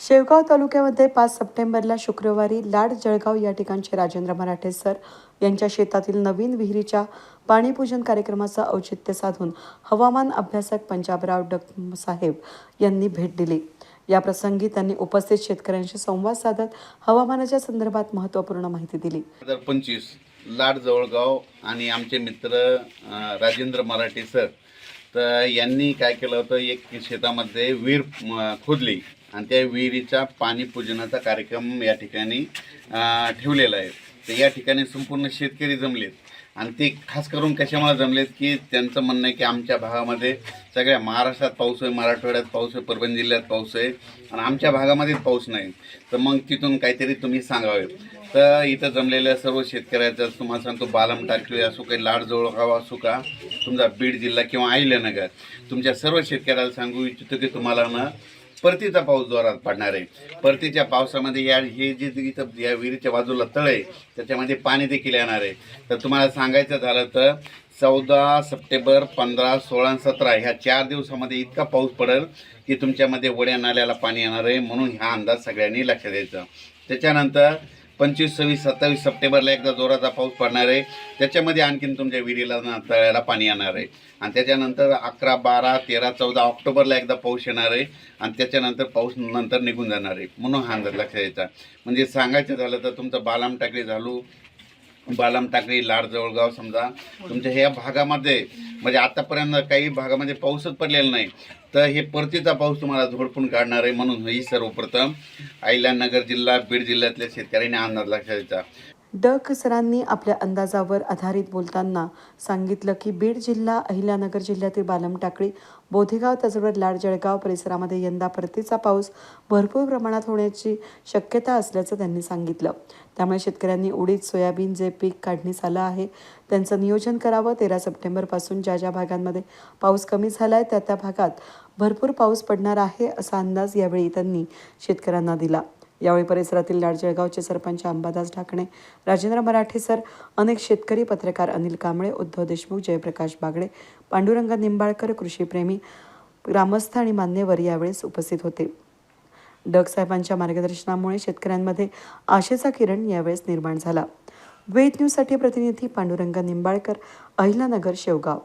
शेवगाव तालुक्यामध्ये 5 सप्टेंबरला शुक्रवारी लाड जळगाव या ठिकाणचे राजेंद्र मराठे सर यांच्या शेतातील नवीन विहिरीच्या पाणीपूजन कार्यक्रमाचं औचित्य साधून हवामान अभ्यासक पंजाबराव साहेब यांनी भेट दिली। या प्रसंगी त्यांनी उपस्थित शेतकऱ्यांशी संवाद साधत हवामानाच्या संदर्भात महत्त्वपूर्ण माहिती दिली। 2025 लाड जळगाव आणि आमचे मित्र राजेंद्र मराठे सर तर यांनी काय केलं होतं, एक शेतामध्ये विहीर खोदली आणि त्या विहिरीचा पाणी पूजनाचा कार्यक्रम या ठिकाणी ठेवलेला आहे। तर या ठिकाणी संपूर्ण शेतकरी जमलेत आणि ते खास करून कशामुळे जमलेत की त्यांचं म्हणणं आहे की आमच्या भागामध्ये सगळ्या महाराष्ट्रात पाऊस आहे, मराठवाड्यात पाऊस आहे, परभणी जिल्ह्यात पाऊस आहे आणि आमच्या भागामध्ये पाऊस नाही, तर मग तिथून काहीतरी तुम्ही सांगावे। तर इथं जमलेल्या सर्व शेतकऱ्याचं तुम्हाला सांगतो, बालम टाकली असो, काही लाड जळगाव असो का, तुमचा बीड जिल्हा किंवा अहिल्यानगर, तुमच्या सर्व शेतकऱ्याला सांगू इच्छितो की तुम्हाला ना परतीचा पाऊस जोरात पडणार आहे। परतीच्या पावसामध्ये हे जे इथं या विहिरीच्या बाजूला तळ आहे त्याच्यामध्ये पाणी देखील येणार आहे। तर तुम्हाला सांगायचं झालं तर 14 सप्टेंबर, 15, 16 आणि 17 ह्या 4 दिवसामध्ये इतका पाऊस पडेल की तुमच्यामध्ये वड्या नाल्याला पाणी येणार आहे, म्हणून हा अंदाज सगळ्यांनी लक्षात द्यायचा। त्याच्यानंतर 25, 26, 27 सप्टेंबरला एकदा जोराचा पाऊस पडणार आहे, त्याच्यामध्ये आणखीन तुमच्या विहिरीला तळ्याला पाणी येणार आहे आणि त्याच्यानंतर 11, 12, 13, 14 ऑक्टोबरला एकदा पाऊस येणार आहे आणि त्याच्यानंतर पाऊस नंतर निघून जाणार आहे, म्हणून हा अंदाज लक्षात द्यायचा। म्हणजे सांगायचं झालं तर तुमचं बालम टाकळी लाड जळगाव समजा तुमच्या ह्या भागामध्ये म्हणजे आतापर्यंत काही भागामध्ये पाऊसच पडलेला नाही, तर हे परतीचा पाऊस तुम्हाला झोडपून काढणार आहे, म्हणून ही सर्वप्रथम अहिल्यानगर जिल्हा बीड जिल्ह्यातल्या शेतकऱ्यांनी अंदाज लक्षात द्यायचा। सरांनी आपल्या अंदाजावर आधारित बोलताना सांगितलं की बीड जिल्हा, अहिल्यानगर जिल्ह्यातील बालम टाकळी, बोधेगाव, तसंच लाड जळगाव परिसरामध्ये यंदा परतीचा पाऊस भरपूर प्रमाणात होण्याची शक्यता असल्याचं त्यांनी सांगितलं। त्यामुळे शेतकऱ्यांनी उडीद, सोयाबीन जे पीक काढणीस आलं आहे त्यांचं नियोजन करावं। 13 सप्टेंबरपासून ज्या भागांमध्ये पाऊस कमी झाला आहे त्या भागात भरपूर पाऊस पडणार आहे असा अंदाज यावेळी त्यांनी शेतकऱ्यांना दिला। यावेळी परिसरातील लाड जळगावचे सरपंच अंबादास ढाकणे, राजेंद्र मराठे सर, अनेक शेतकरी, पत्रकार अनिल कांबळे, उद्धव देशमुख, जयप्रकाश बागडे, पांडुरंग निंबाळकर, कृषीप्रेमी, ग्रामस्थ आणि मान्यवर यावेळेस उपस्थित होते। साहेबांच्या मार्गदर्शनामुळे शेतकऱ्यांमध्ये आशेचा किरण यावेळेस निर्माण झाला। वेद न्यूजसाठी प्रतिनिधी पांडुरंग निंबाळकर, अहिल्यानगर, शेवगाव।